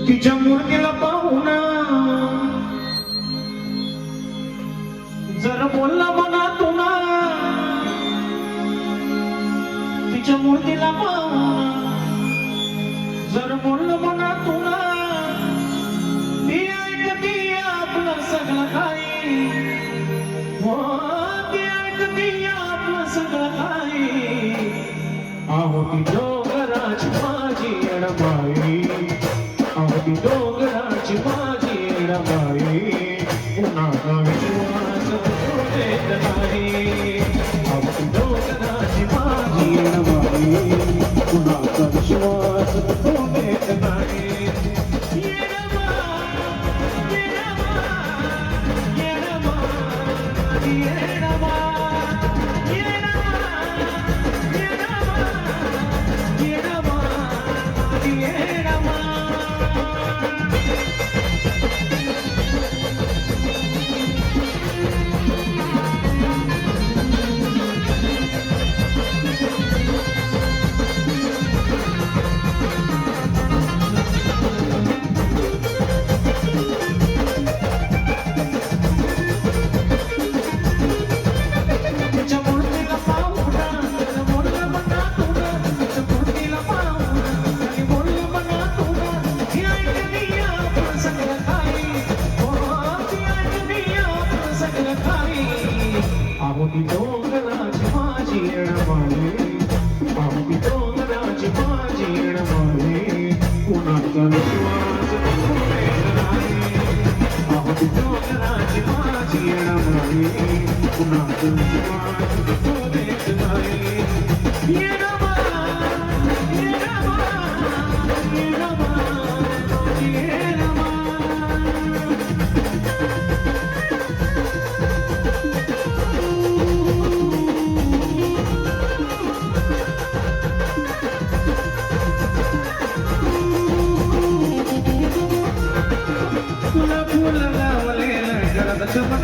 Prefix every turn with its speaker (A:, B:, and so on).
A: तिच्या मूर्तीला पाहून जर बोलला मनातून, तिच्या मूर्तीला पाहून जर बोललं मनातून, ती ऐकती आपलं सगळं काही, हो ती ऐकती आपलं सगळं काही. आहो ती डोंगराची माझी येडमाई, आहो ती डोंगराची माझी येडमाई, कुणाचा विश्वास तो देत नाही. आहो ती डोंगराची माझी येडमाई, कुणाचा विश्वास तो देत नाही. येडमा, येडमा, येडमा, येडमा, आहो ती डोंगराची माझी येडमाई, आहो ती डोंगराची माझी येडमाई, कुणाचा विश्वास तो देत नाही. आहो ती डोंगराची माझी येडमाई, कुणाचा विश्वास तो देत नाही. येडमा, येडमा, येडमा, येडमा. फुल लावलेलं जगत चमक